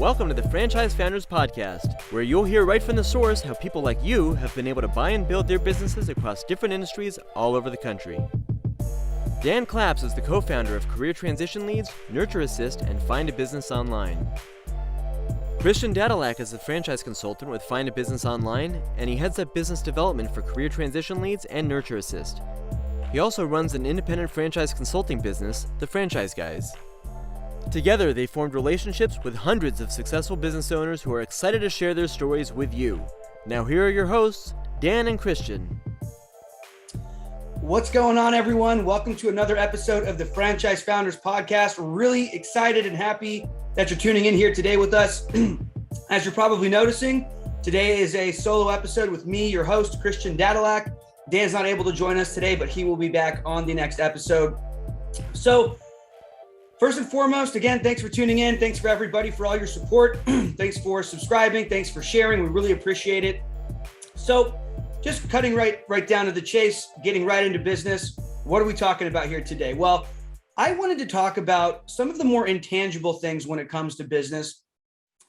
Welcome to the Franchise Founders Podcast, where you'll hear right from the source how people like you have been able to buy and build their businesses across different industries all over the country. Dan Claps is the co-founder of Career Transition Leads, Nurture Assist, and Find a Business Online. Christian Dadulak is a franchise consultant with Find a Business Online, and he heads up business development for Career Transition Leads and Nurture Assist. He also runs an independent franchise consulting business, The Franchise Guys. Together, they formed relationships with hundreds of successful business owners who are excited to share their stories with you. Now here are your hosts, Dan and Christian. What's going on, everyone? Welcome to another episode of the Franchise Founders Podcast. Really excited and happy that you're tuning in here today with us. As you're probably noticing, today is a solo episode with me, your host, Christian Dadulak. Dan's not able to join us today, but he will be back on the next episode. So, first and foremost, again, thanks for tuning in. Thanks for everybody for all your support. Thanks for subscribing. Thanks for sharing. We really appreciate it. So just cutting right down to the chase, getting right into business. What are we talking about here today? Well, I wanted to talk about some of the more intangible things when it comes to business.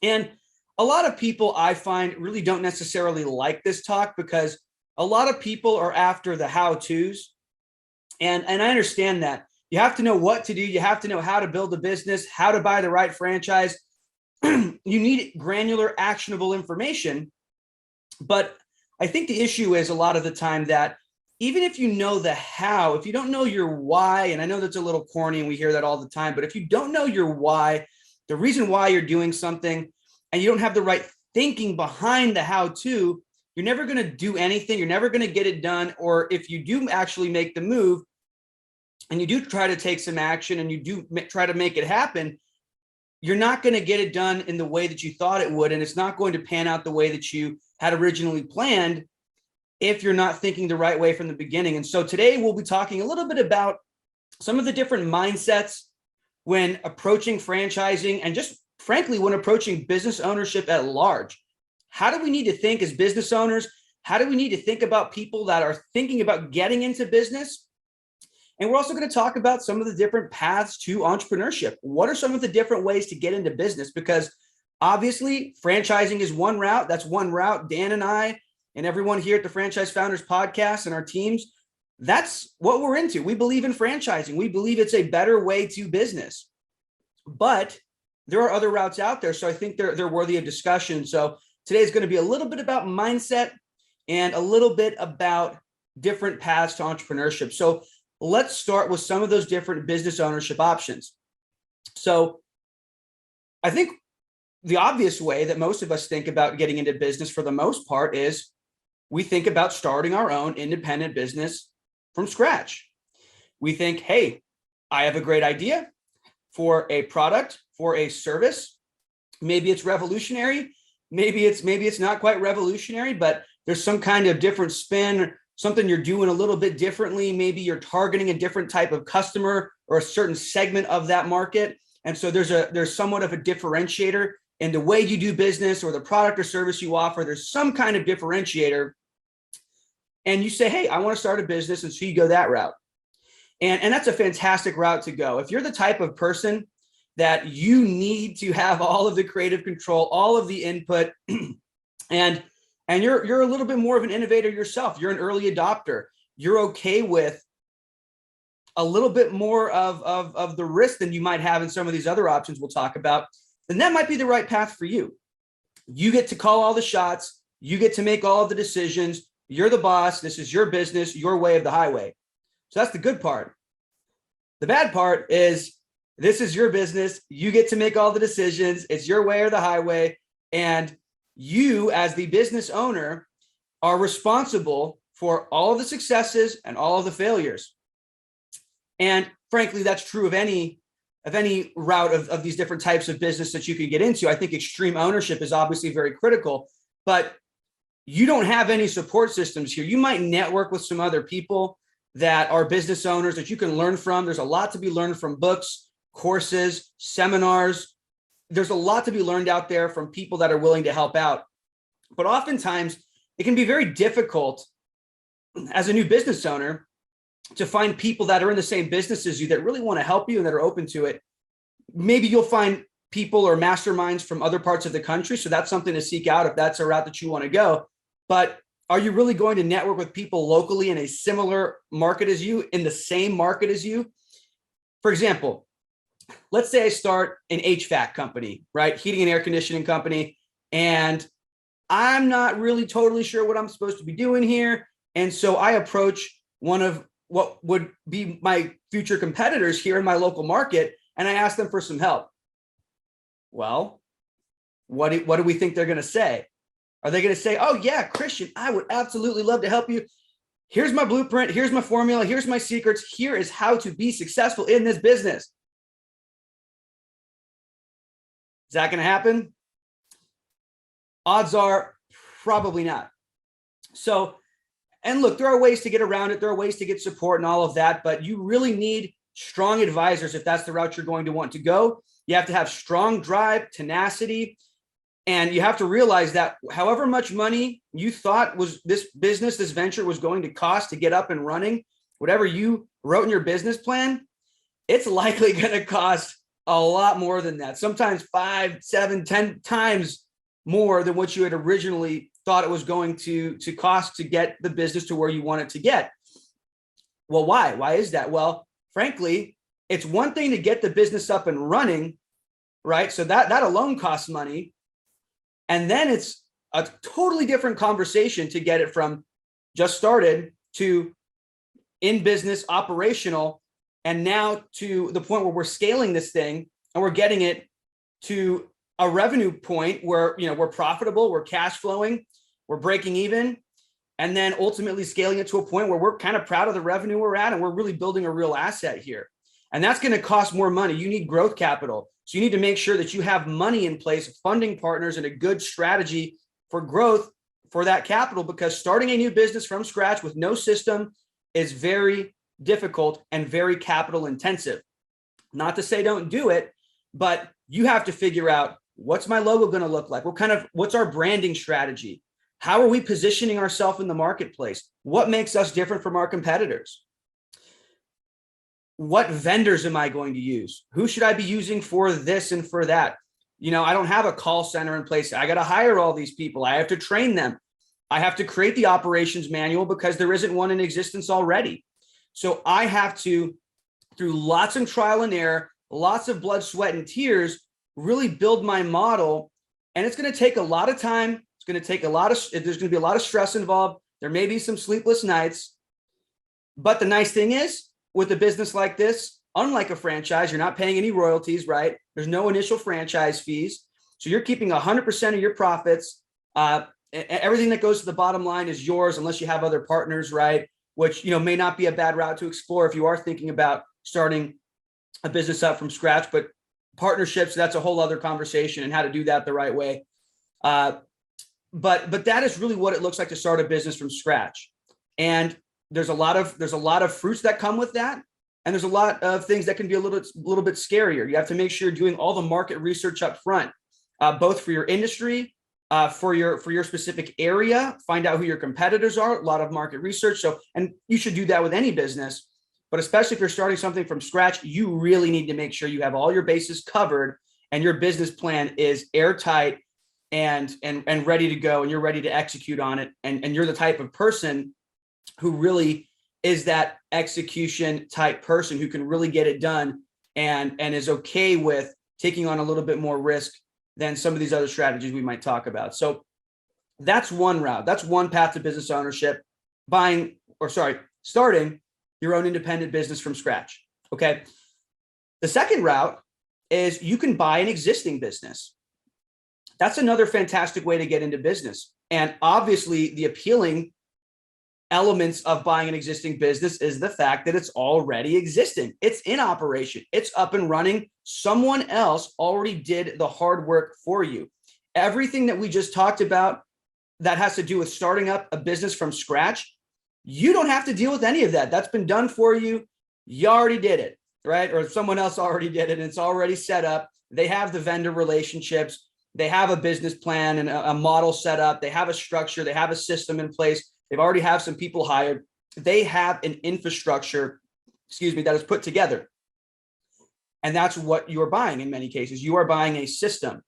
And a lot of people I find really don't necessarily like this talk because a lot of people are after the how-tos. And I understand that. You have to know what to do. You have to know how to build a business, how to buy the right franchise. You need granular, actionable information. But I think the issue is a lot of the time that even if you know the how, if you don't know your why, and I know that's a little corny and we hear that all the time, but if you don't know your why, the reason why you're doing something, and you don't have the right thinking behind the how-to, you're never going to do anything. You're never going to get it done. Or if you do actually make the move, and you do try to take some action and you do try to make it happen, you're not going to get it done in the way that you thought it would. And it's not going to pan out the way that you had originally planned if you're not thinking the right way from the beginning. And so today we'll be talking a little bit about some of the different mindsets when approaching franchising and just frankly, when approaching business ownership at large. How do we need to think as business owners? How do we need to think about people that are thinking about getting into business? And we're also going to talk about some of the different paths to entrepreneurship. What are some of the different ways to get into business? Because obviously, franchising is one route. That's one route. Dan and I and everyone here at the Franchise Founders Podcast and our teams, that's what we're into. We believe in franchising. We believe it's a better way to business. But there are other routes out there. So I think they're worthy of discussion. So today is going to be a little bit about mindset and a little bit about different paths to entrepreneurship. So let's start with some of those different business ownership options. So I think the obvious way that most of us think about getting into business for the most part is we think about starting our own independent business from scratch. We think, hey, I have a great idea for a product, for a service. Maybe it's revolutionary. Maybe it's not quite revolutionary, but there's some kind of different spin, something you're doing a little bit differently. Maybe you're targeting a different type of customer or a certain segment of that market. And so there's somewhat of a differentiator in the way you do business or the product or service you offer. There's some kind of differentiator. And you say, hey, I want to start a business. And so you go that route. And that's a fantastic route to go. If you're the type of person that you need to have all of the creative control, all of the input, and you're a little bit more of an innovator yourself. You're an early adopter. You're okay with a little bit more of the risk than you might have in some of these other options we'll talk about. Then that might be the right path for you. You get to call all the shots. You get to make all of the decisions. You're the boss. This is your business, your way of the highway. So that's the good part. The bad part is this is your business. You get to make all the decisions. It's your way or the highway. And you, as the business owner, are responsible for all of the successes and all of the failures. And frankly, that's true of any route of these different types of business that you can get into. I think extreme ownership is obviously very critical, but you don't have any support systems here. You might network with some other people that are business owners that you can learn from. There's a lot to be learned from books, courses, seminars. There's a lot to be learned out there from people that are willing to help out. But oftentimes it can be very difficult as a new business owner to find people that are in the same business as you that really want to help you and that are open to it. Maybe you'll find people or masterminds from other parts of the country. So that's something to seek out if that's a route that you want to go. But are you really going to network with people locally in a similar market as you, in the same market as you? For example, let's say I start an HVAC company, right? Heating and air conditioning company. And I'm not really totally sure what I'm supposed to be doing here. And so I approach one of what would be my future competitors here in my local market, and I ask them for some help. Well, what do we think they're going to say? Are they going to say, oh yeah, Christian, I would absolutely love to help you. Here's my blueprint. Here's my formula. Here's my secrets. Here is how to be successful in this business. Is that going to happen? Odds are probably not. So, and look, there are ways to get around it. There are ways to get support and all of that, but you really need strong advisors if that's the route you're going to want to go. You have to have strong drive, tenacity, and you have to realize that however much money you thought was this business, this venture was going to cost to get up and running, whatever you wrote in your business plan, it's likely going to cost a lot more than that. Sometimes 5, 7, 10 times more than what you had originally thought it was going to cost to get the business to where you want it to get. Well, why? Why is that? Well, frankly, it's one thing to get the business up and running, right? So that alone costs money. And then it's a totally different conversation to get it from just started to in business, operational, and now to the point where we're scaling this thing and we're getting it to a revenue point where, we're profitable, we're cash flowing, we're breaking even, and then ultimately scaling it to a point where we're kind of proud of the revenue we're at and we're really building a real asset here. And that's going to cost more money. You need growth capital. So you need to make sure that you have money in place, funding partners, and a good strategy for growth for that capital, because starting a new business from scratch with no system is very difficult and very capital intensive. Not to say don't do it, but you have to figure out, what's my logo going to look like? What's our branding strategy? How are we positioning ourselves in the marketplace? What makes us different from our competitors? What vendors am I going to use? Who should I be using for this and for that? I don't have a call center in place. I got to hire all these people. I have to train them. I have to create the operations manual because there isn't one in existence already. So I have to, through lots of trial and error, lots of blood, sweat, and tears, really build my model. And it's going to take a lot of time. It's going to take there's going to be a lot of stress involved. There may be some sleepless nights. But the nice thing is, with a business like this, unlike a franchise, you're not paying any royalties, right? There's no initial franchise fees. So you're keeping 100% of your profits. Everything that goes to the bottom line is yours unless you have other partners, right? Which, may not be a bad route to explore if you are thinking about starting a business up from scratch. But partnerships, that's a whole other conversation, and how to do that the right way. But that is really what it looks like to start a business from scratch. And there's a lot of fruits that come with that. And there's a lot of things that can be a little bit scarier. You have to make sure you're doing all the market research up front, both for your industry, for your specific area, find out who your competitors are, a lot of market research. So, and you should do that with any business, but especially if you're starting something from scratch, you really need to make sure you have all your bases covered and your business plan is airtight and ready to go, and you're ready to execute on it. And you're the type of person who really is that execution type person who can really get it done and is okay with taking on a little bit more risk than some of these other strategies we might talk about. So that's one route. That's one path to business ownership, starting your own independent business from scratch. Okay. The second route is you can buy an existing business. That's another fantastic way to get into business. And obviously the appealing elements of buying an existing business is the fact that it's already existing. It's in operation. It's up and running. Someone else already did the hard work for you. Everything that we just talked about that has to do with starting up a business from scratch, you don't have to deal with any of that. That's been done for you. You already did it, right? Or someone else already did it and it's already set up. They have the vendor relationships. They have a business plan and a model set up. They have a structure. They have a system in place. They've already have some people hired. They have an infrastructure, that is put together. And that's what you're buying in many cases. You are buying a system,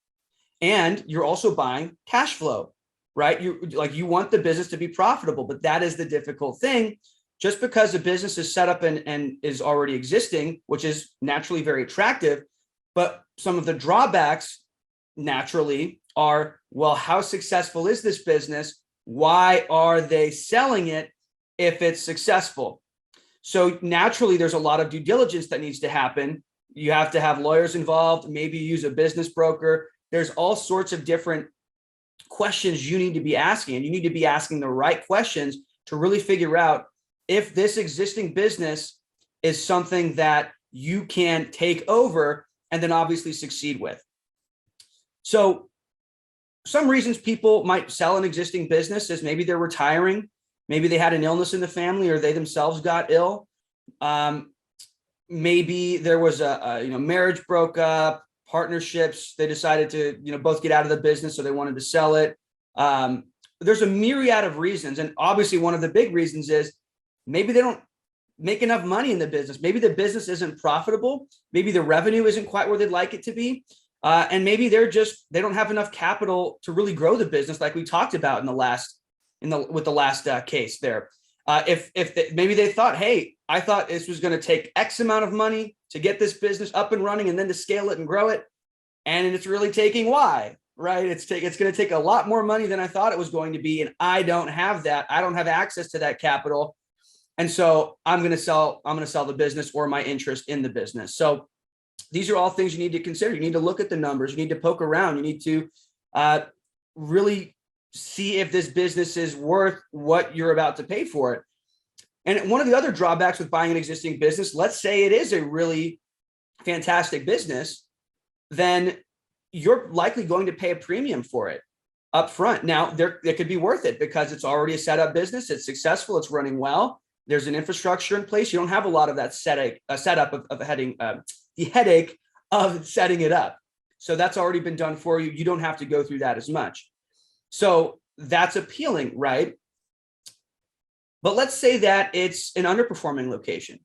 and you're also buying cash flow, right? You want the business to be profitable, but that is the difficult thing. Just because the business is set up and is already existing, which is naturally very attractive, but some of the drawbacks naturally are, well, how successful is this business? Why are they selling it if it's successful? So naturally, there's a lot of due diligence that needs to happen. You have to have lawyers involved, maybe use a business broker. There's all sorts of different questions you need to be asking, and you need to be asking the right questions to really figure out if this existing business is something that you can take over and then obviously succeed with. So some reasons people might sell an existing business is maybe they're retiring, maybe they had an illness in the family, or they themselves got ill. Maybe there was a marriage broke up, partnerships, they decided to both get out of the business, so they wanted to sell it. There's a myriad of reasons, and obviously one of the big reasons is maybe they don't make enough money in the business. Maybe the business isn't profitable. Maybe the revenue isn't quite where they'd like it to be. And maybe they don't have enough capital to really grow the business, like we talked about with the last case there. Maybe they thought, hey, I thought this was going to take X amount of money to get this business up and running and then to scale it and grow it. And it's really taking Y, right? It's going to take a lot more money than I thought it was going to be. And I don't have that. I don't have access to that capital. And so I'm going to sell the business or my interest in the business. So these are all things you need to consider. You need to look at the numbers. You need to poke around. You need to really see if this business is worth what you're about to pay for it. And one of the other drawbacks with buying an existing business, let's say it is a really fantastic business, then you're likely going to pay a premium for it up front. Now, it could be worth it because it's already a set up business. It's successful. It's running well. There's an infrastructure in place. You don't have a lot of that setup of the headache of setting it up. So that's already been done for you. You don't have to go through that as much. So that's appealing, right? But let's say that it's an underperforming location,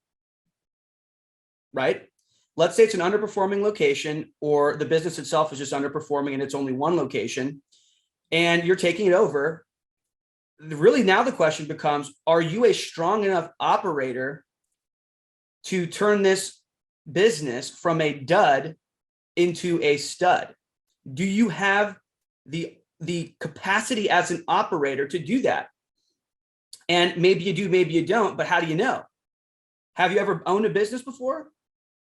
right? Let's say it's an underperforming location, or the business itself is just underperforming and it's only one location and you're taking it over. Really, now the question becomes, are you a strong enough operator to turn this business from a dud into a stud? Do you have the capacity as an operator to do that? And maybe you do, maybe you don't, but how do you know? Have you ever owned a business before?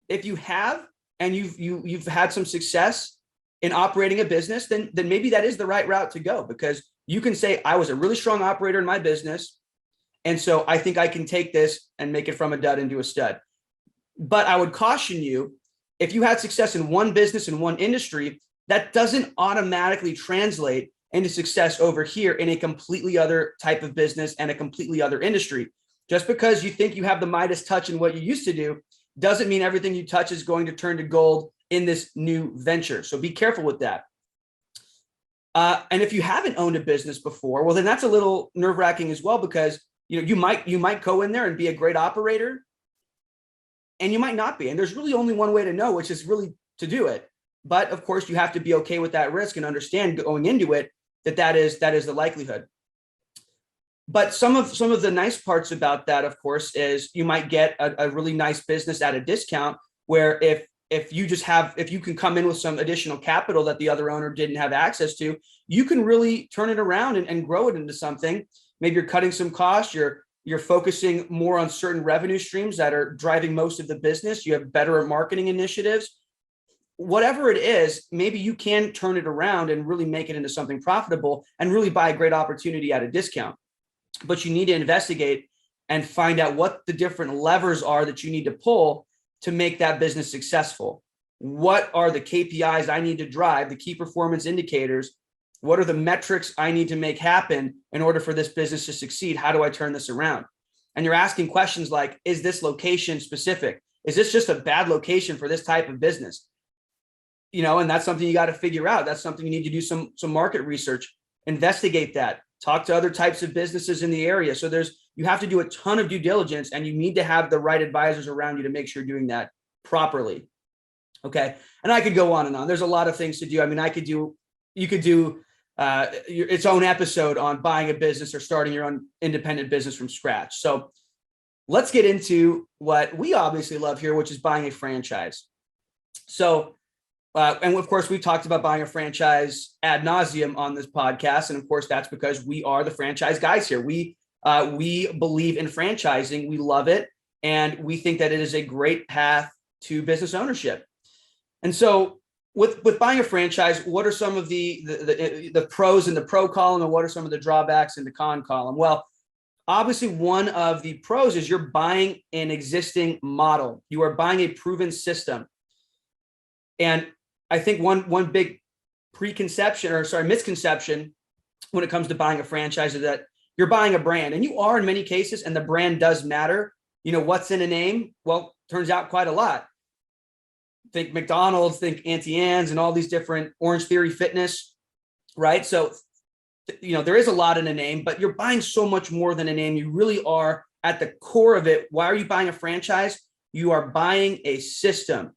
If you have, and you've had some success in operating a business, then maybe that is the right route to go, because you can say, I was a really strong operator in my business, and so I think I can take this and make it from a dud into a stud. But I would caution you, if you had success in one business in one industry, that doesn't automatically translate into success over here in a completely other type of business and a completely other industry. Just because you think you have the Midas touch in what you used to do doesn't mean everything you touch is going to turn to gold in this new venture. So be careful with that. And if you haven't owned a business before, well, then that's a little nerve-wracking as well, because you might go in there and be a great operator, and you might not be. And there's really only one way to know, which is really to do it. But of course, you have to be okay with that risk and understand going into it that is the likelihood. But some of the nice parts about that, of course, is you might get a really nice business at a discount, where if you can come in with some additional capital that the other owner didn't have access to, you can really turn it around and grow it into something. Maybe you're cutting some costs, you're focusing more on certain revenue streams that are driving most of the business. You have better marketing initiatives. Whatever it is, maybe you can turn it around and really make it into something profitable and really buy a great opportunity at a discount. But you need to investigate and find out what the different levers are that you need to pull to make that business successful. What are the KPIs I need to drive, the key performance indicators? What are the metrics I need to make happen in order for this business to succeed? How do I turn this around? And you're asking questions like, is this location specific? Is this just a bad location for this type of business? And that's something you got to figure out. That's something you need to do some market research, investigate that, talk to other types of businesses in the area. So you have to do a ton of due diligence, and you need to have the right advisors around you to make sure you're doing that properly. Okay. And I could go on and on. There's a lot of things to do. I mean, you could do its own episode on buying a business or starting your own independent business from scratch. So let's get into what we obviously love here, which is buying a franchise. So, and of course, we've talked about buying a franchise ad nauseum on this podcast. And of course, that's because we are the franchise guys here. We believe in franchising. We love it. And we think that it is a great path to business ownership. And so with buying a franchise, what are some of the pros in the pro column, and what are some of the drawbacks in the con column? Well, obviously, one of the pros is you're buying an existing model. You are buying a proven system. And I think one big misconception when it comes to buying a franchise is that you're buying a brand, and you are in many cases, and the brand does matter. You know, what's in a name? Well, turns out quite a lot. Think McDonald's, think Auntie Anne's, and all these different Orange Theory Fitness, right? So, you know, there is a lot in a name, but you're buying so much more than a name. You really are at the core of it. Why are you buying a franchise? You are buying a system.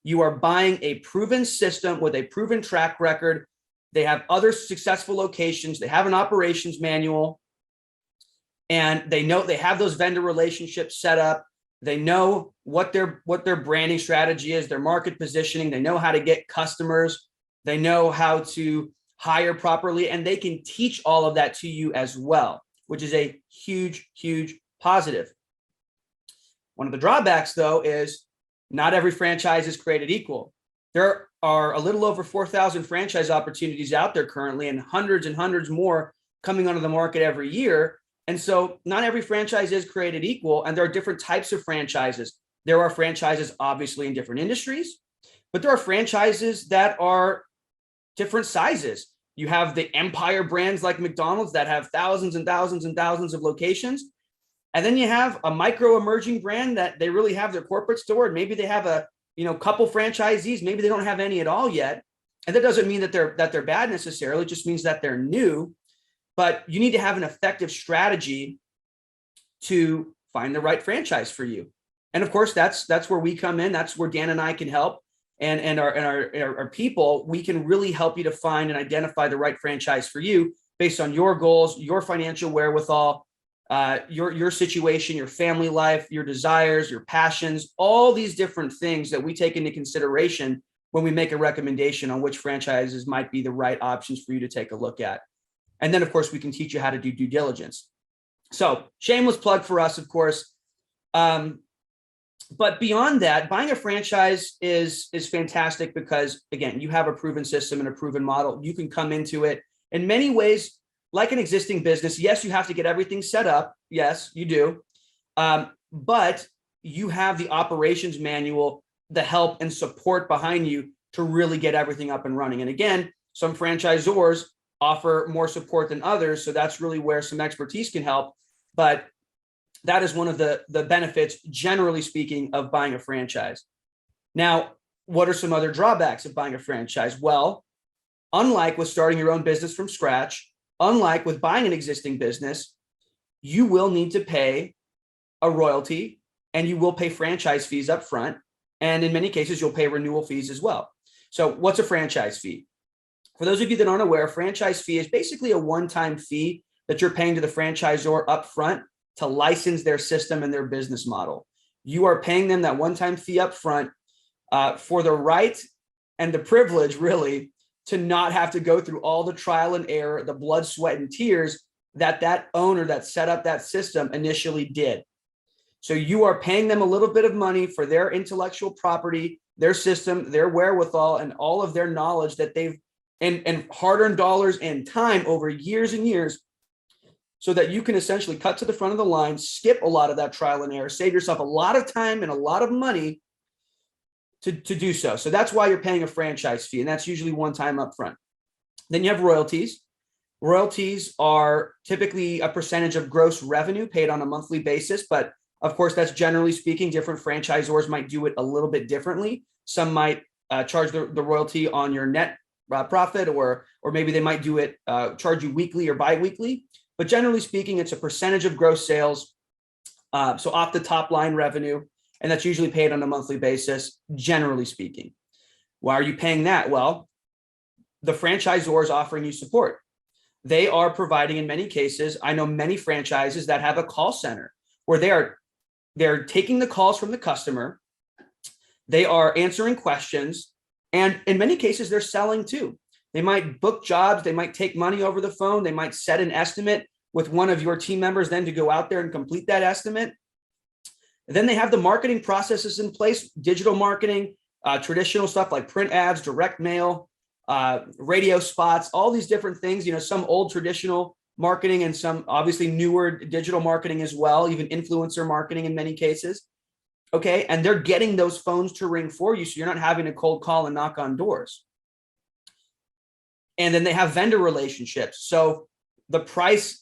You are buying a proven system with a proven track record. They have other successful locations. They have an operations manual, and they have those vendor relationships set up. They know what their branding strategy is, their market positioning. They know how to get customers. They know how to hire properly, and they can teach all of that to you as well, which is a huge, huge positive. One of the drawbacks, though, is not every franchise is created equal. There are a little over 4,000 franchise opportunities out there currently, and hundreds more coming onto the market every year. And so not every franchise is created equal, and there are different types of franchises. There are franchises obviously in different industries, but there are franchises that are different sizes. You have the empire brands like McDonald's that have thousands and thousands and thousands of locations. And then you have a micro emerging brand that they really have their corporate store. And maybe they have a couple franchisees. Maybe they don't have any at all yet. And that doesn't mean that they're bad necessarily. It just means that they're new. But you need to have an effective strategy to find the right franchise for you. And of course, that's where we come in. That's where Dan and I can help. And our people, we can really help you to find and identify the right franchise for you based on your goals, your financial wherewithal, your situation, your family life, your desires, your passions, all these different things that we take into consideration when we make a recommendation on which franchises might be the right options for you to take a look at. And then, of course, we can teach you how to do due diligence. So shameless plug for us, of course. But beyond that, buying a franchise is fantastic because, again, you have a proven system and a proven model. You can come into it in many ways like an existing business. Yes, you have to get everything set up. Yes, you do. But you have the operations manual, the help and support behind you to really get everything up and running. And again, some franchisors offer more support than others. So that's really where some expertise can help. But that is one of the benefits, generally speaking, of buying a franchise. Now, what are some other drawbacks of buying a franchise? Well, unlike with starting your own business from scratch, unlike with buying an existing business, you will need to pay a royalty and you will pay franchise fees up front. And in many cases, you'll pay renewal fees as well. So what's a franchise fee? For those of you that aren't aware, a franchise fee is basically a one-time fee that you're paying to the franchisor up front to license their system and their business model. You are paying them that one-time fee up front for the right and the privilege, really, to not have to go through all the trial and error, the blood, sweat, and tears that owner that set up that system initially did. So you are paying them a little bit of money for their intellectual property, their system, their wherewithal, and all of their knowledge that they've and hard-earned dollars and time over years and years, so that you can essentially cut to the front of the line, skip a lot of that trial and error, save yourself a lot of time and a lot of money to do so. So that's why you're paying a franchise fee, and that's usually one time up front. Then you have royalties. Royalties are typically a percentage of gross revenue paid on a monthly basis, but of course, that's generally speaking. Different franchisors might do it a little bit differently. Some might charge the royalty on your net profit, or maybe they might do it, charge you weekly or biweekly. But generally speaking, it's a percentage of gross sales. So off the top line revenue, and that's usually paid on a monthly basis, generally speaking. Why are you paying that? Well, the franchisor is offering you support. They are providing, in many cases, I know many franchises that have a call center where they're taking the calls from the customer. They are answering questions. And in many cases, they're selling too. They might book jobs. They might take money over the phone. They might set an estimate with one of your team members then to go out there and complete that estimate. And then they have the marketing processes in place, digital marketing, traditional stuff like print ads, direct mail, radio spots, all these different things, some old traditional marketing and some obviously newer digital marketing as well, even influencer marketing in many cases. Okay. And they're getting those phones to ring for you. So you're not having to cold call and knock on doors. And then they have vendor relationships. So the price,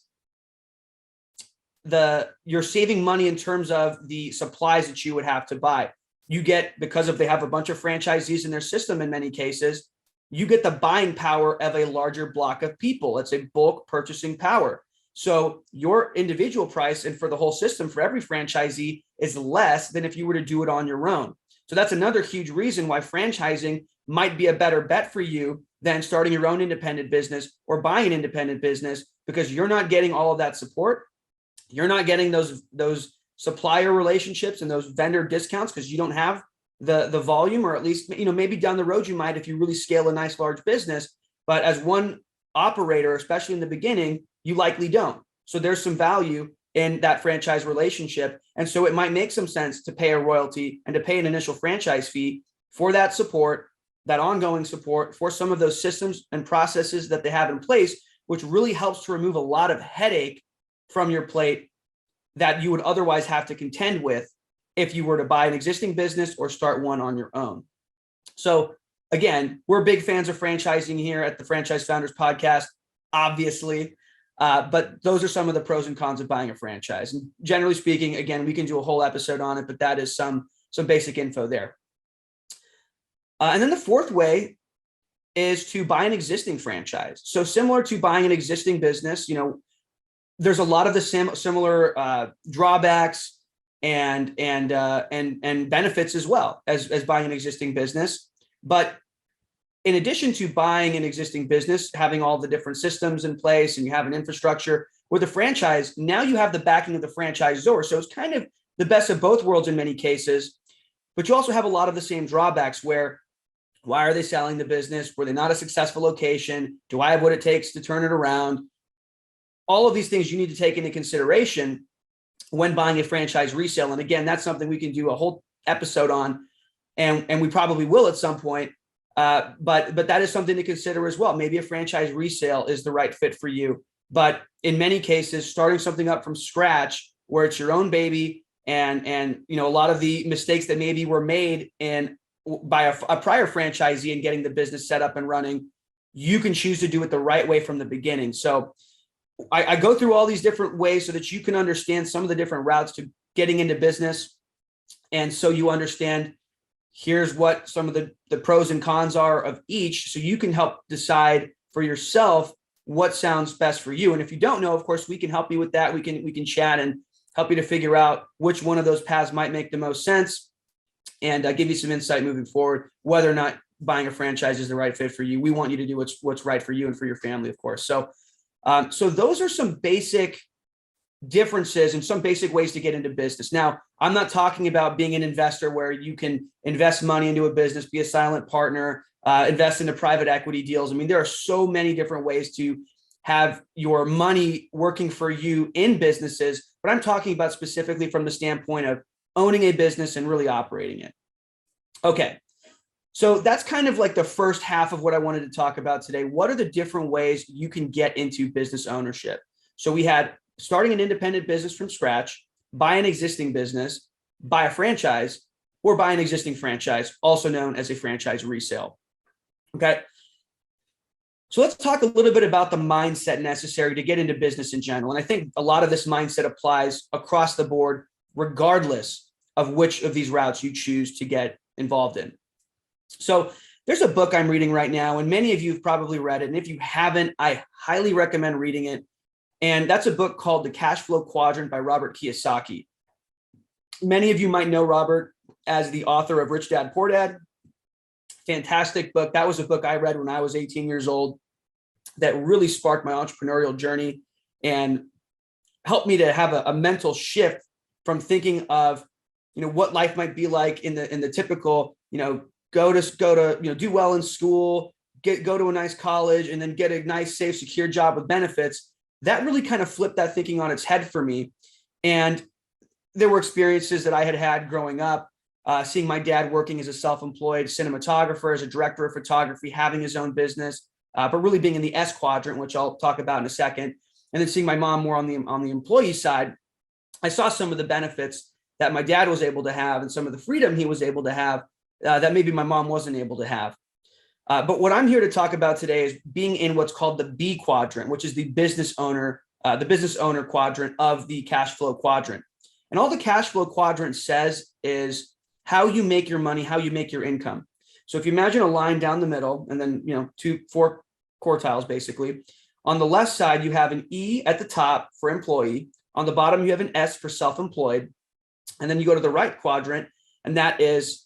you're saving money in terms of the supplies that you would have to buy. You get, because they have a bunch of franchisees in their system in many cases, you get the buying power of a larger block of people. It's a bulk purchasing power. So your individual price, and for the whole system, for every franchisee, is less than if you were to do it on your own. So that's another huge reason why franchising might be a better bet for you than starting your own independent business or buying an independent business, because you're not getting all of that support. You're not getting those supplier relationships and those vendor discounts because you don't have the volume, or at least, maybe down the road you might if you really scale a nice large business. But as one operator, especially in the beginning, you likely don't. So there's some value in that franchise relationship. And so it might make some sense to pay a royalty and to pay an initial franchise fee for that support, that ongoing support, for some of those systems and processes that they have in place, which really helps to remove a lot of headache from your plate that you would otherwise have to contend with if you were to buy an existing business or start one on your own. So again, we're big fans of franchising here at the Franchise Founders Podcast, obviously. But those are some of the pros and cons of buying a franchise. And generally speaking, again, we can do a whole episode on it, but that is some basic info there. And then the fourth way is to buy an existing franchise. So similar to buying an existing business, there's a lot of the similar drawbacks and benefits as well as buying an existing business. But in addition to buying an existing business, having all the different systems in place and you have an infrastructure, with a franchise, now you have the backing of the franchisor. So it's kind of the best of both worlds in many cases, but you also have a lot of the same drawbacks where, why are they selling the business? Were they not a successful location? Do I have what it takes to turn it around? All of these things you need to take into consideration when buying a franchise resale. And again, that's something we can do a whole episode on, and we probably will at some point. But that is something to consider as well. Maybe a franchise resale is the right fit for you. But in many cases, starting something up from scratch where it's your own baby and a lot of the mistakes that maybe were made by a prior franchisee and getting the business set up and running, you can choose to do it the right way from the beginning. So I go through all these different ways so that you can understand some of the different routes to getting into business. And so you understand, here's what some of the pros and cons are of each, so you can help decide for yourself what sounds best for you. And if you don't know, of course, we can help you with that. We can chat and help you to figure out which one of those paths might make the most sense and give you some insight moving forward, whether or not buying a franchise is the right fit for you. We want you to do what's right for you and for your family, of course. So those are some basic differences and some basic ways to get into business. Now, I'm not talking about being an investor where you can invest money into a business, be a silent partner, invest into private equity deals. I mean, there are so many different ways to have your money working for you in businesses, but I'm talking about specifically from the standpoint of owning a business and really operating it. Okay. So that's kind of like the first half of what I wanted to talk about today. What are the different ways you can get into business ownership? So we had starting an independent business from scratch, buy an existing business, buy a franchise, or buy an existing franchise, also known as a franchise resale. Okay. So let's talk a little bit about the mindset necessary to get into business in general. And I think a lot of this mindset applies across the board, regardless of which of these routes you choose to get involved in. So there's a book I'm reading right now, and many of you have probably read it. And if you haven't, I highly recommend reading it. And that's a book called The Cash Flow Quadrant by Robert Kiyosaki. Many of you might know Robert as the author of Rich Dad, Poor Dad. Fantastic book. That was a book I read when I was 18 years old that really sparked my entrepreneurial journey and helped me to have a mental shift from thinking of, what life might be like in the typical, go to, do well in school, go to a nice college, and then get a nice, safe, secure job with benefits. That really kind of flipped that thinking on its head for me. And there were experiences that I had growing up, seeing my dad working as a self-employed cinematographer, as a director of photography, having his own business, but really being in the S quadrant, which I'll talk about in a second. And then seeing my mom more on the employee side, I saw some of the benefits that my dad was able to have and some of the freedom he was able to have that maybe my mom wasn't able to have. But what I'm here to talk about today is being in what's called the B quadrant, which is the business owner quadrant of the cash flow quadrant. And all the cash flow quadrant says is how you make your money, how you make your income. So if you imagine a line down the middle and then, 4 quartiles, basically. On the left side, you have an E at the top for employee. On the bottom, you have an S for self-employed. And then you go to the right quadrant, and that is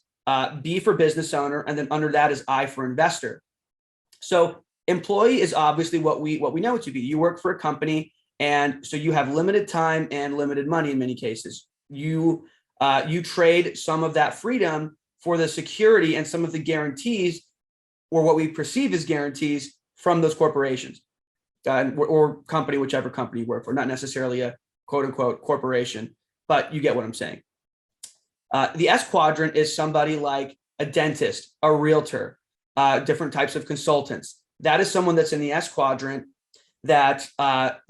B for business owner. And then under that is I for investor. So employee is obviously what we know it to be. You work for a company, and so you have limited time and limited money in many cases. You trade some of that freedom for the security and some of the guarantees, or what we perceive as guarantees, from those corporations or company, whichever company you work for, not necessarily a quote unquote corporation, but you get what I'm saying. The S quadrant is somebody like a dentist, a realtor, different types of consultants. That is someone that's in the S quadrant that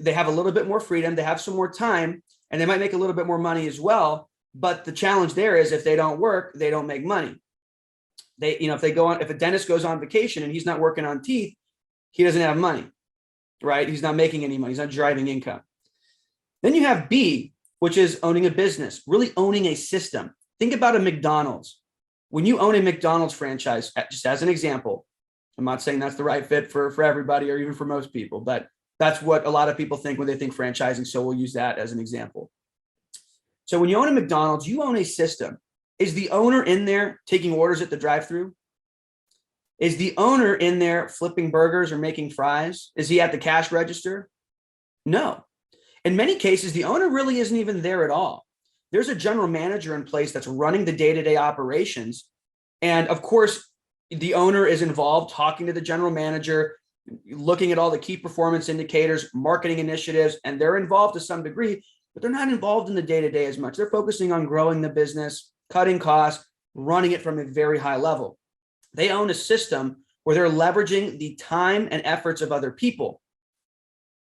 they have a little bit more freedom, they have some more time, and they might make a little bit more money as well. But the challenge there is if they don't work, they don't make money. If a dentist goes on vacation and he's not working on teeth, he doesn't have money, right? He's not making any money. He's not driving income. Then you have B, which is owning a business, really owning a system. Think about a McDonald's. When you own a McDonald's franchise, just as an example, I'm not saying that's the right fit for everybody or even for most people, but that's what a lot of people think when they think franchising. So we'll use that as an example. So when you own a McDonald's, you own a system. Is the owner in there taking orders at the drive-thru? Is the owner in there flipping burgers or making fries? Is he at the cash register? No. In many cases, the owner really isn't even there at all. There's a general manager in place that's running the day-to-day operations. And of course, the owner is involved talking to the general manager, looking at all the key performance indicators, marketing initiatives, and they're involved to some degree, but they're not involved in the day-to-day as much. They're focusing on growing the business, cutting costs, running it from a very high level. They own a system where they're leveraging the time and efforts of other people.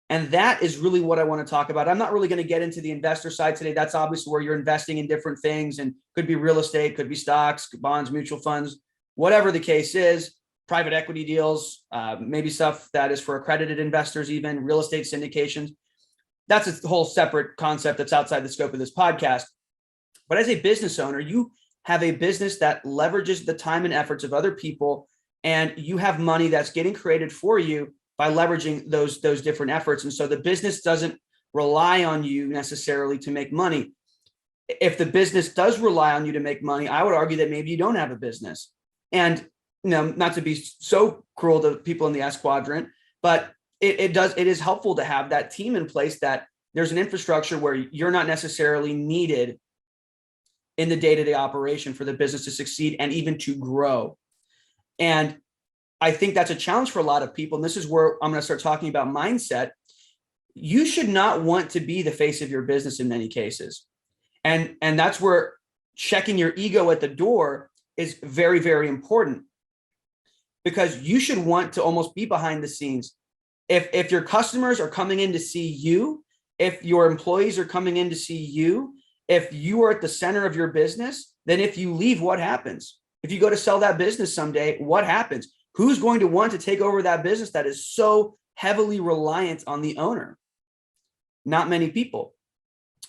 And that is really what I want to talk about. I'm not really going to get into the investor side today. That's obviously where you're investing in different things, and could be real estate, could be stocks, bonds, mutual funds, whatever the case is, private equity deals, maybe stuff that is for accredited investors, even real estate syndications. That's a whole separate concept that's outside the scope of this podcast. But as a business owner, you have a business that leverages the time and efforts of other people, and you have money that's getting created for you by leveraging those different efforts. And so the business doesn't rely on you necessarily to make money. If the business does rely on you to make money, I would argue that maybe you don't have a business. And not to be so cruel to people in the S quadrant, but it is helpful to have that team in place, that there's an infrastructure where you're not necessarily needed in the day-to-day operation for the business to succeed and even to grow. And I think that's a challenge for a lot of people. And this is where I'm going to start talking about mindset. You should not want to be the face of your business in many cases. And that's where checking your ego at the door is very, very important, because you should want to almost be behind the scenes. If your customers are coming in to see you, if your employees are coming in to see you, if you are at the center of your business, then if you leave, what happens? If you go to sell that business someday, what happens? Who's going to want to take over that business that is so heavily reliant on the owner? Not many people.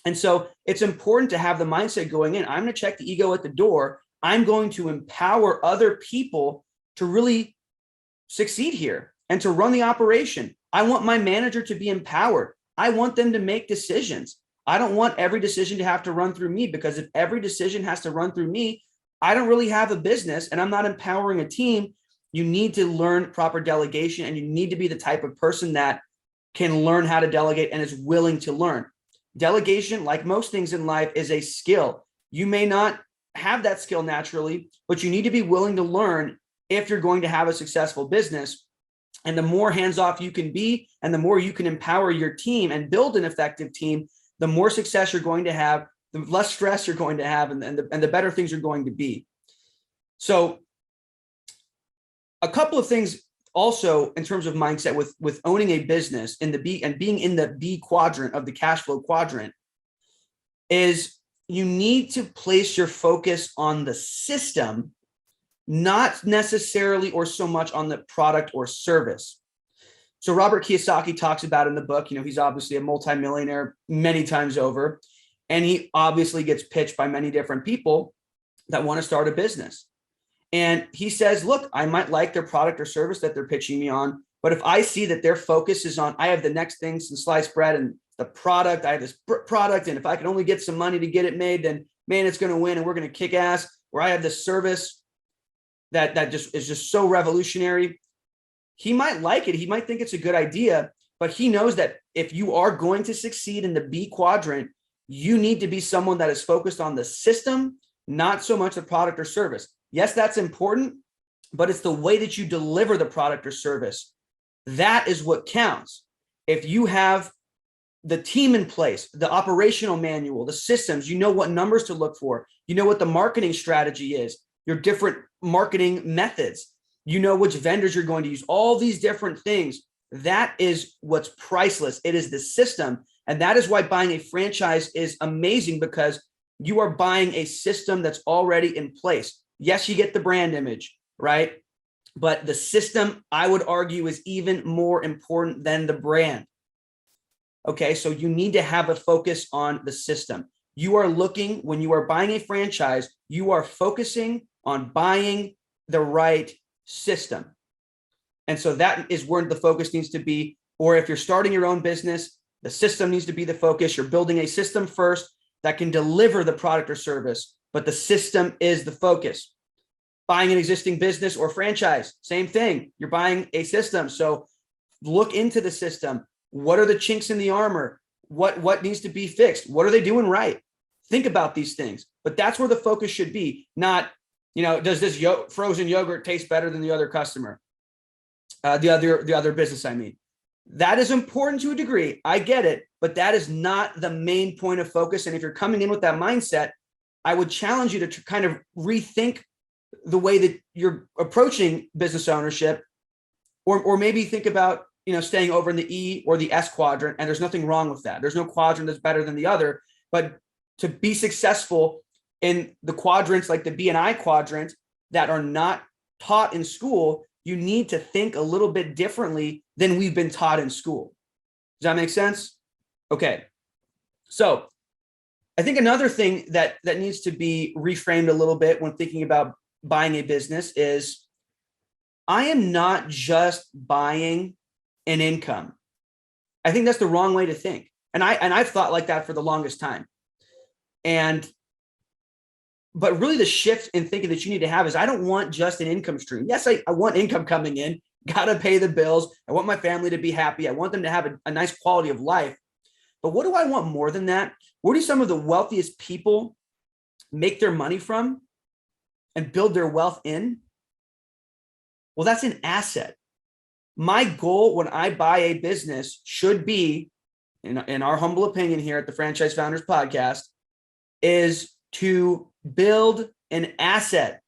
And so it's important to have the mindset going in. I'm going to check the ego at the door. I'm going to empower other people to really succeed here and to run the operation. I want my manager to be empowered. I want them to make decisions. I don't want every decision to have to run through me, because if every decision has to run through me, I don't really have a business and I'm not empowering a team, you need to learn proper delegation, and you need to be the type of person that can learn how to delegate and is willing to learn. Delegation, like most things in life, is a skill. You may not have that skill naturally, but you need to be willing to learn if you're going to have a successful business. And the more hands-off you can be, and the more you can empower your team and build an effective team, the more success you're going to have, the less stress you're going to have, and the better things you're going to be. So a couple of things also in terms of mindset with owning a business in the B and being in the B quadrant of the cash flow quadrant is you need to place your focus on the system, not necessarily or so much on the product or service. So Robert Kiyosaki talks about in the book, he's obviously a multimillionaire many times over, and he obviously gets pitched by many different people that want to start a business. And he says, look, I might like their product or service that they're pitching me on, but if I see that their focus is on, I have the next thing, some sliced bread and the product, I have this product, and if I can only get some money to get it made, then man, it's going to win and we're going to kick ass. Or I have this service that just is just so revolutionary. He might like it. He might think it's a good idea, but he knows that if you are going to succeed in the B quadrant, you need to be someone that is focused on the system, not so much the product or service. Yes, that's important, but it's the way that you deliver the product or service. That is what counts. If you have the team in place, the operational manual, the systems, you know what numbers to look for, you know what the marketing strategy is, your different marketing methods, you know which vendors you're going to use, all these different things. That is what's priceless. It is the system. And that is why buying a franchise is amazing, because you are buying a system that's already in place. Yes, you get the brand image, right? But the system, I would argue, is even more important than the brand. Okay, so you need to have a focus on the system. You are looking, when you are buying a franchise, you are focusing on buying the right system. And so that is where the focus needs to be. Or if you're starting your own business, the system needs to be the focus. You're building a system first that can deliver the product or service, but the system is the focus. Buying an existing business or franchise, same thing. You're buying a system. So look into the system. What are the chinks in the armor? What needs to be fixed? What are they doing right? Think about these things, but that's where the focus should be. Not, does this frozen yogurt taste better than the other customer? The other business, I mean. That is important to a degree. I get it, but that is not the main point of focus. And if you're coming in with that mindset, I would challenge you to kind of rethink the way that you're approaching business ownership, or maybe think about, staying over in the E or the S quadrant. And there's nothing wrong with that. There's no quadrant that's better than the other, but to be successful in the quadrants like the B and I quadrant that are not taught in school, you need to think a little bit differently than we've been taught in school. Does that make sense? Okay. So I think another thing that needs to be reframed a little bit when thinking about buying a business is, I am not just buying an income. I think that's the wrong way to think. And I've thought like that for the longest time. But really the shift in thinking that you need to have is, I don't want just an income stream. Yes, I want income coming in, got to pay the bills. I want my family to be happy. I want them to have a nice quality of life. But what do I want more than that? Where do some of the wealthiest people make their money from and build their wealth in? Well, that's an asset. My goal when I buy a business should be, in our humble opinion here at the Franchise Founders Podcast, is to build an asset.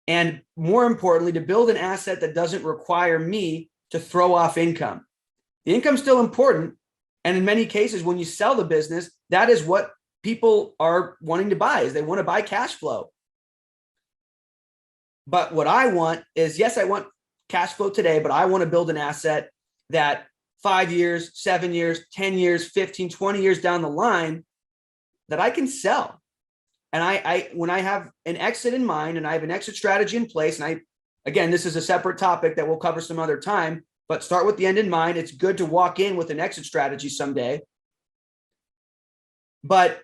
And more importantly, to build an asset that doesn't require me to throw off income. The income's still important. And in many cases, when you sell the business, that is what people are wanting to buy, is they want to buy cash flow. But what I want is, yes, I want cash flow today, but I want to build an asset that 5 years, 7 years, 10 years, 15, 20 years down the line that I can sell. And I when I have an exit in mind and I have an exit strategy in place, and again, this is a separate topic that we'll cover some other time, but start with the end in mind. It's good to walk in with an exit strategy someday. But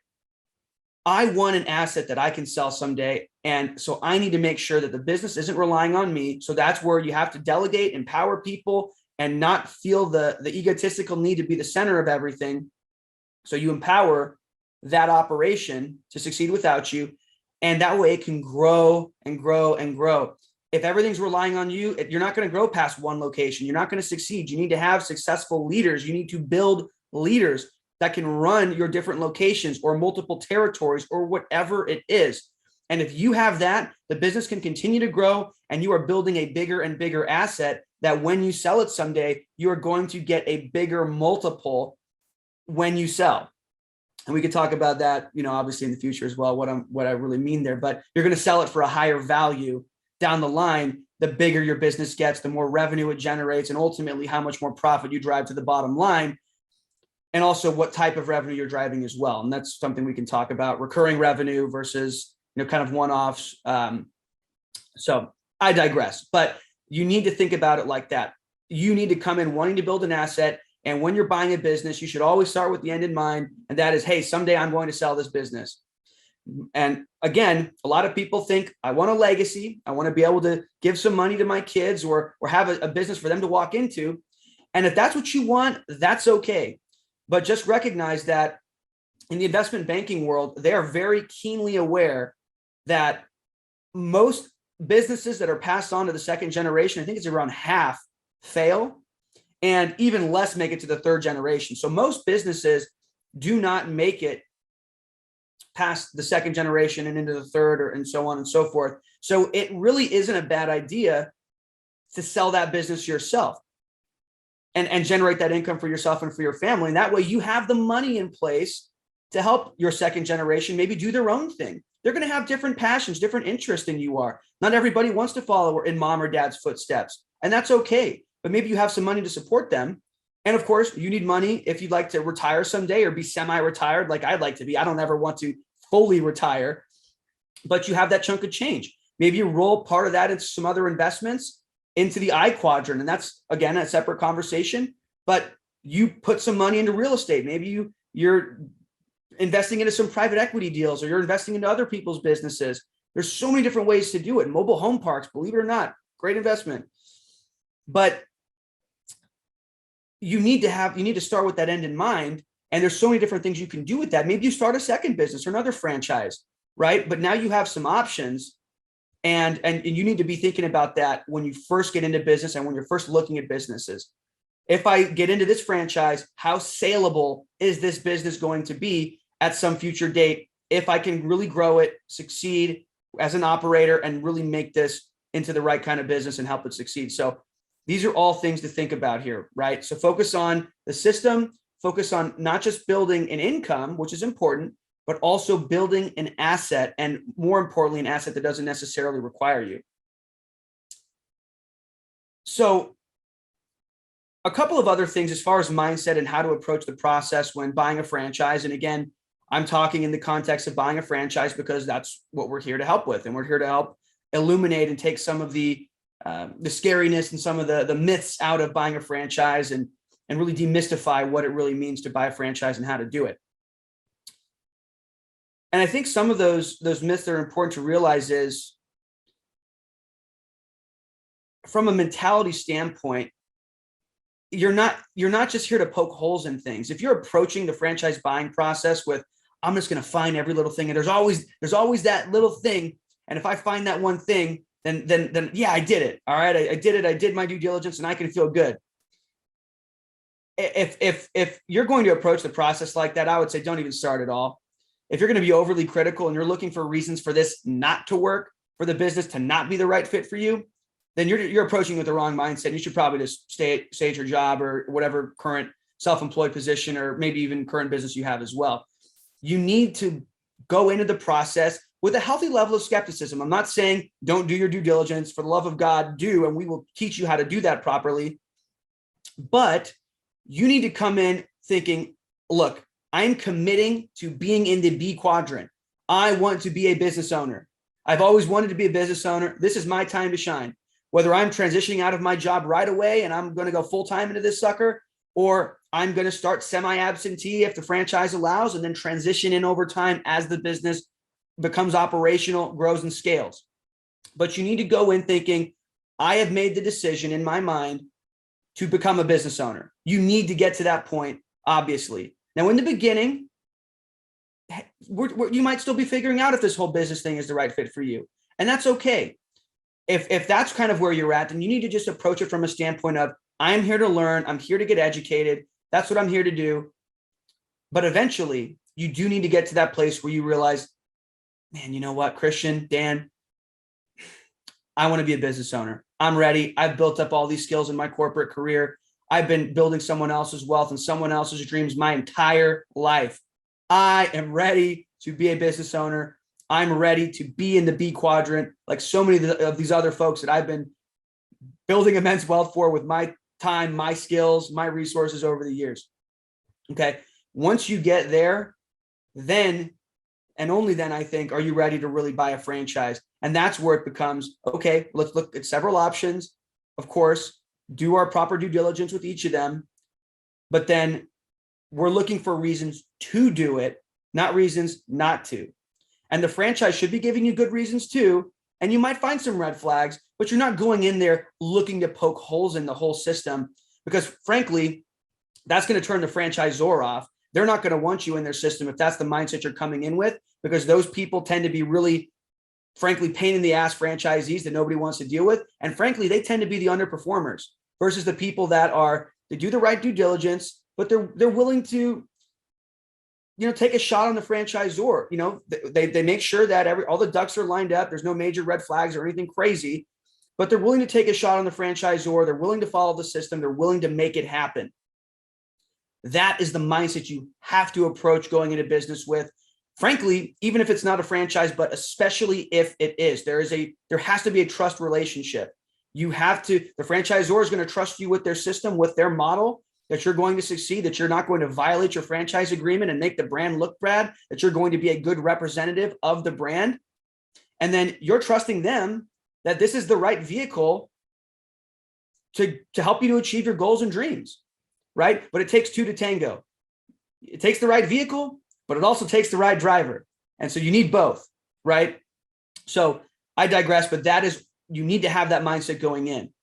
I want an asset that I can sell someday And so I need to make sure that the business isn't relying on me. So that's where you have to delegate, empower people, and not feel the egotistical need to be the center of everything. So you empower that operation to succeed without you. And that way it can grow and grow and grow. If everything's relying on you, you're not going to grow past one location. You're not going to succeed. You need to have successful leaders. You need to build leaders that can run your different locations or multiple territories or whatever it is. And if you have that, the business can continue to grow, and you are building a bigger and bigger asset that when you sell it someday, you are going to get a bigger multiple when you sell. And we could talk about that, obviously in the future as well, what I really mean there, but you're going to sell it for a higher value down the line. The bigger your business gets, the more revenue it generates, and ultimately how much more profit you drive to the bottom line. And also what type of revenue you're driving as well. And that's something we can talk about, recurring revenue versus, kind of one-offs. So I digress, but you need to think about it like that. You need to come in wanting to build an asset. And when you're buying a business, you should always start with the end in mind. And that is, hey, someday I'm going to sell this business. And again, a lot of people think, I want a legacy. I want to be able to give some money to my kids or have a business for them to walk into. And if that's what you want, that's okay. But just recognize that in the investment banking world, they are very keenly aware that most businesses that are passed on to the second generation, I think it's around half, fail, and even less make it to the third generation. So most businesses do not make it past the second generation and into the third, and so on and so forth. So it really isn't a bad idea to sell that business yourself and generate that income for yourself and for your family. And that way you have the money in place to help your second generation maybe do their own thing. They're going to have different passions, different interests than you are. Not everybody wants to follow in mom or dad's footsteps, and that's okay. But maybe you have some money to support them. And of course, you need money if you'd like to retire someday or be semi-retired like I'd like to be. I don't ever want to fully retire, but you have that chunk of change. Maybe you roll part of that into some other investments into the I quadrant. And that's, again, a separate conversation, but you put some money into real estate. Maybe you're investing into some private equity deals, or you're investing into other people's businesses. There's so many different ways to do it. Mobile home parks, believe it or not, great investment. But you need to start with that end in mind. And there's so many different things you can do with that. Maybe you start a second business or another franchise, right? But now you have some options, and you need to be thinking about that when you first get into business and when you're first looking at businesses. If I get into this franchise, how saleable is this business going to be at some future date? If I can really grow it, succeed as an operator, and really make this into the right kind of business and help it succeed. So these are all things to think about here, right? So focus on the system, focus on not just building an income, which is important, but also building an asset, and more importantly, an asset that doesn't necessarily require you. So a couple of other things as far as mindset and how to approach the process when buying a franchise. And again, I'm talking in the context of buying a franchise because that's what we're here to help with. And we're here to help illuminate and take some of the scariness and some of the myths out of buying a franchise, and really demystify what it really means to buy a franchise and how to do it. And I think some of those myths that are important to realize is, from a mentality standpoint, you're not just here to poke holes in things. If you're approaching the franchise buying process with, I'm just going to find every little thing, and there's always that little thing, and if I find that one thing, then yeah, I did it. All right, I did it. I did my due diligence, and I can feel good. If you're going to approach the process like that, I would say don't even start at all. If you're going to be overly critical and you're looking for reasons for this not to work, for the business to not be the right fit for you, then you're approaching with the wrong mindset. You should probably just stay at your job or whatever current self-employed position, or maybe even current business you have as well. You need to go into the process with a healthy level of skepticism. I'm not saying don't do your due diligence. For the love of God, do, and we will teach you how to do that properly. But you need to come in thinking, look, I'm committing to being in the B quadrant. I want to be a business owner. I've always wanted to be a business owner. This is my time to shine. Whether I'm transitioning out of my job right away and I'm going to go full-time into this sucker, or I'm going to start semi-absentee if the franchise allows, and then transition in over time as the business becomes operational, grows and scales. But you need to go in thinking, I have made the decision in my mind to become a business owner. You need to get to that point, obviously. Now, in the beginning, you might still be figuring out if this whole business thing is the right fit for you. And that's okay. If that's kind of where you're at, then you need to just approach it from a standpoint of, I'm here to learn. I'm here to get educated. That's what I'm here to do. But eventually, you do need to get to that place where you realize, man, you know what, Christian, Dan, I want to be a business owner. I'm ready. I've built up all these skills in my corporate career. I've been building someone else's wealth and someone else's dreams my entire life. I am ready to be a business owner. I'm ready to be in the B quadrant, like so many of these other folks that I've been building immense wealth for with my time, my skills, my resources over the years. Okay. Once you get there, then and only then, I think, are you ready to really buy a franchise? And that's where it becomes, okay, let's look at several options. Of course, do our proper due diligence with each of them. But then we're looking for reasons to do it, not reasons not to. And the franchise should be giving you good reasons too. And you might find some red flags, but you're not going in there looking to poke holes in the whole system, because frankly, that's going to turn the franchisor off. They're not going to want you in their system if that's the mindset you're coming in with, because those people tend to be really, frankly, pain in the ass franchisees that nobody wants to deal with. And frankly, they tend to be the underperformers versus the people that they do the right due diligence, but they're willing to, take a shot on the franchisor. They make sure that all the ducks are lined up. There's no major red flags or anything crazy, but they're willing to take a shot on the franchisor. They're willing to follow the system. They're willing to make it happen. That is the mindset you have to approach going into business with. Frankly, even if it's not a franchise, but especially if it is, there has to be a trust relationship. The franchisor is going to trust you with their system, with their model, that you're going to succeed, that you're not going to violate your franchise agreement and make the brand look bad, that you're going to be a good representative of the brand. And then you're trusting them that this is the right vehicle to help you to achieve your goals and dreams. Right? But it takes two to tango. It takes the right vehicle, but it also takes the right driver. And so you need both, right? So I digress, but you need to have that mindset going in.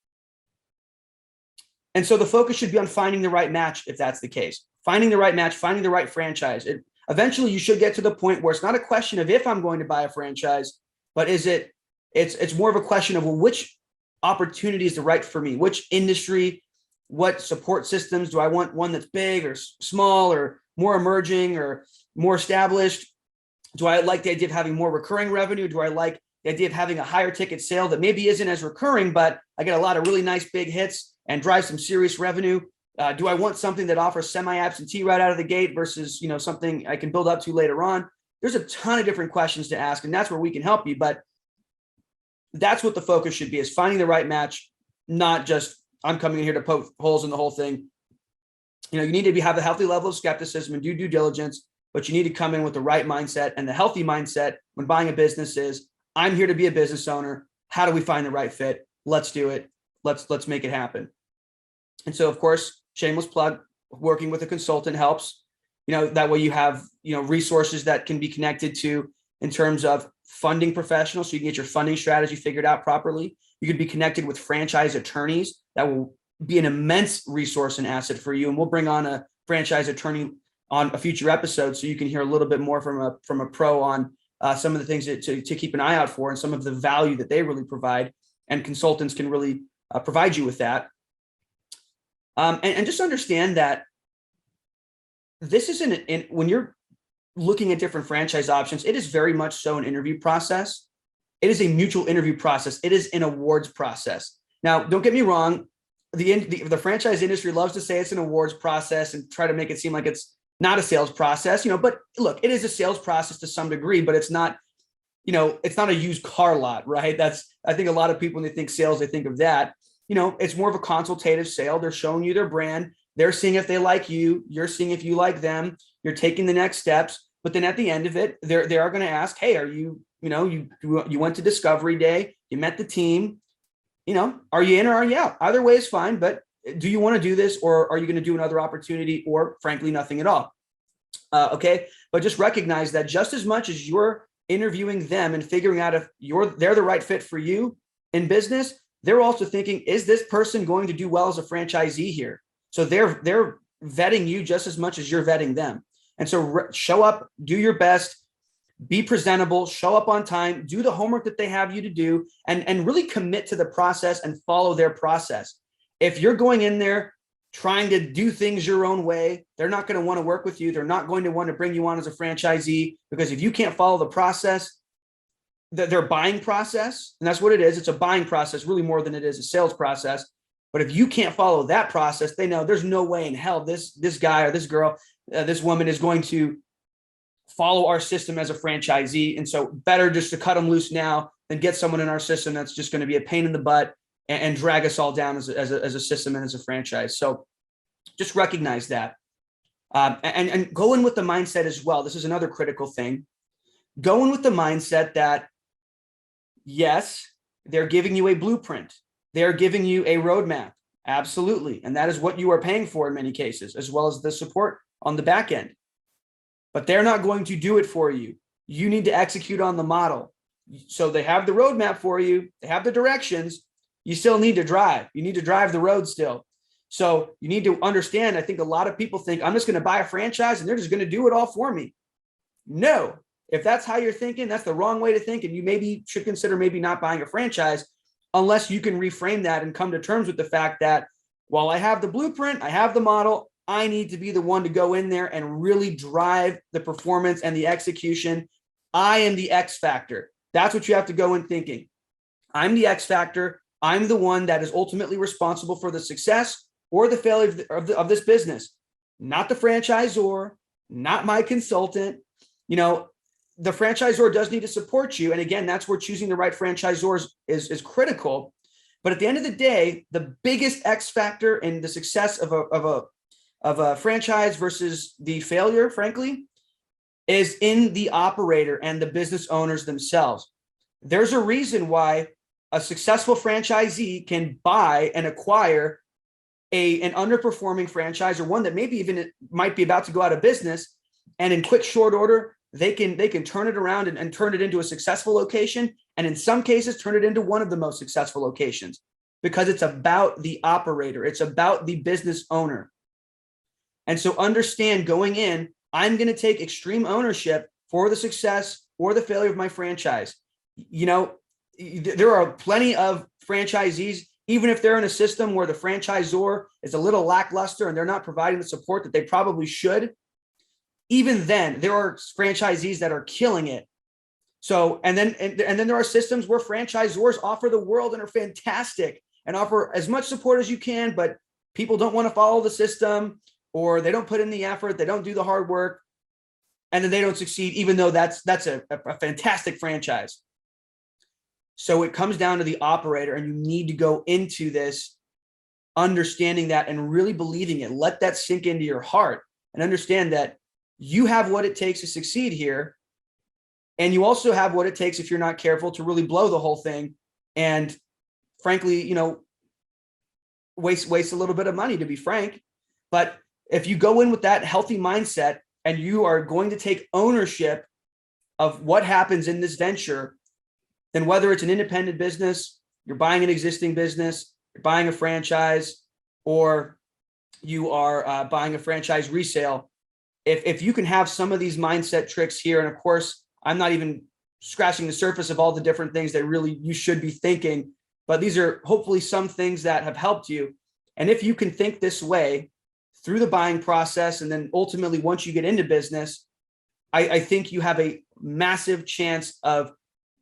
And so the focus should be on finding the right match, if that's the case. Finding the right match, finding the right franchise. Eventually you should get to the point where it's not a question of if I'm going to buy a franchise, but it's more of a question of, well, which opportunity is the right for me? Which industry? What support systems do I want? One that's big or small or more emerging or more established? Do I like the idea of having more recurring revenue? Do I like the idea of having a higher ticket sale that maybe isn't as recurring, but I get a lot of really nice big hits and drive some serious revenue? Do I want something that offers semi-absentee right out of the gate versus, something I can build up to later on? There's a ton of different questions to ask, and that's where we can help you. But that's what the focus should be, is finding the right match, not just I'm coming in here to poke holes in the whole thing. You need to have a healthy level of skepticism and do due diligence, but you need to come in with the right mindset. And the healthy mindset when buying a business is, I'm here to be a business owner. How do we find the right fit? Let's do it. Let's make it happen. And so, of course, shameless plug, working with a consultant helps. That way you have, resources that can be connected to in terms of funding professionals, so you can get your funding strategy figured out properly. You could be connected with franchise attorneys that will be an immense resource and asset for you. And we'll bring on a franchise attorney on a future episode so you can hear a little bit more from a pro on some of the things to keep an eye out for and some of the value that they really provide. And consultants can really provide you with that. And just understand that this isn't when you're looking at different franchise options, it is very much so an interview process. It is a mutual interview process. It is an awards process. Now, don't get me wrong. The franchise industry loves to say it's an awards process and try to make it seem like it's not a sales process, but look, it is a sales process to some degree, but it's not, it's not a used car lot, right? I think a lot of people, when they think sales, they think of that. It's more of a consultative sale. They're showing you their brand. They're seeing if they like you. You're seeing if you like them. You're taking the next steps. But then at the end of it, they are going to ask, hey, are you, you went to Discovery Day, you met the team, are you in or are you out? Either way is fine, but do you want to do this, or are you going to do another opportunity, or frankly, nothing at all? Okay. But just recognize that just as much as you're interviewing them and figuring out if they're the right fit for you in business, they're also thinking, is this person going to do well as a franchisee here? So they're vetting you just as much as you're vetting them. And so show up, do your best, be presentable, show up on time, do the homework that they have you to do, and really commit to the process and follow their process. If you're going in there trying to do things your own way, they're not going to want to work with you. They're not going to want to bring you on as a franchisee, because if you can't follow the process, their buying process, and that's what it is. It's a buying process, really more than it is a sales process. But if you can't follow that process, they know there's no way in hell this guy or this girl, this woman is going to follow our system as a franchisee. And so better just to cut them loose now than get someone in our system that's just going to be a pain in the butt and drag us all down as a system and as a franchise. So just recognize that. And go in with the mindset as well. This is another critical thing. Go in with the mindset that, yes, they're giving you a blueprint. They're giving you a roadmap. Absolutely. And that is what you are paying for in many cases, as well as the support on the back end. But they're not going to do it for you. You need to execute on the model. So they have the roadmap for you. They have the directions. You still need to drive. You need to drive the road still. So you need to understand, I think a lot of people think, I'm just going to buy a franchise and they're just going to do it all for me. No, if that's how you're thinking, that's the wrong way to think. And you maybe should consider maybe not buying a franchise unless you can reframe that and come to terms with the fact that while I have the blueprint, I have the model, I need to be the one to go in there and really drive the performance and the execution. I am the X factor. That's what you have to go in thinking. I'm the X factor. I'm the one that is ultimately responsible for the success or the failure of this business, not the franchisor, not my consultant. You know, the franchisor does need to support you. And again, that's where choosing the right franchisors is critical. But at the end of the day, the biggest X factor in the success of a franchise versus the failure, frankly, is in the operator and the business owners themselves. There's a reason why a successful franchisee can buy and acquire an underperforming franchise, or one that maybe even might be about to go out of business, and in quick short order, they can turn it around and turn it into a successful location, and in some cases turn it into one of the most successful locations, because it's about the operator, it's about the business owner. And so understand going in, I'm going to take extreme ownership for the success or the failure of my franchise. You know, there are plenty of franchisees, even if they're in a system where the franchisor is a little lackluster and they're not providing the support that they probably should. Even then, there are franchisees that are killing it. So, and then there are systems where franchisors offer the world and are fantastic and offer as much support as you can, but people don't want to follow the system, or they don't put in the effort, they don't do the hard work, and then they don't succeed, even though that's a fantastic franchise. So it comes down to the operator, and you need to go into this understanding that and really believing it. Let that sink into your heart and understand that you have what it takes to succeed here. And you also have what it takes, if you're not careful, to really blow the whole thing. And frankly, you know, waste a little bit of money, to be frank. But if you go in with that healthy mindset and you are going to take ownership of what happens in this venture, then whether it's an independent business, you're buying an existing business, you're buying a franchise, or you are buying a franchise resale, if you can have some of these mindset tricks here, and of course, I'm not even scratching the surface of all the different things that really you should be thinking, but these are hopefully some things that have helped you. And if you can think this way through the buying process, and then ultimately once you get into business, I think you have a massive chance of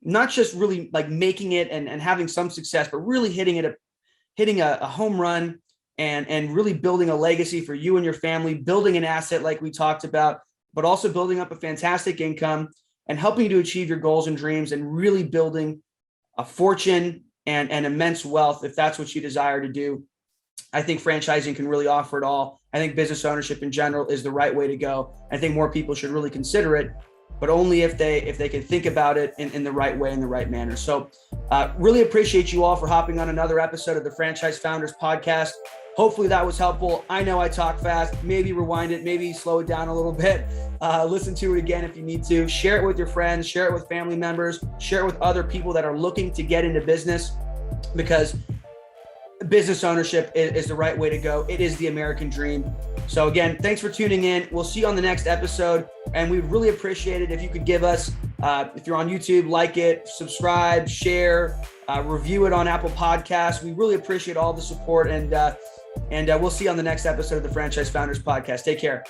not just really like making it and having some success, but really hitting a home run and really building a legacy for you and your family, building an asset like we talked about, but also building up a fantastic income and helping you to achieve your goals and dreams, and really building a fortune and immense wealth if that's what you desire to do. I think franchising can really offer it all. I think business ownership in general is the right way to go. I think more people should really consider it, but only if they can think about it in the right way, in the right manner. So really appreciate you all for hopping on another episode of the Franchise Founders Podcast. Hopefully that was helpful. I know I talk fast. Maybe rewind it, maybe slow it down a little bit. Listen to it again if you need to. Share it with your friends, share it with family members, share it with other people that are looking to get into business, because business ownership is the right way to go. It is the American dream. So again, thanks for tuning in. We'll see you on the next episode. And we'd really appreciate it if you could give us, if you're on YouTube, like it, subscribe, share, review it on Apple Podcasts. We really appreciate all the support. And we'll see you on the next episode of the Franchise Founders Podcast. Take care.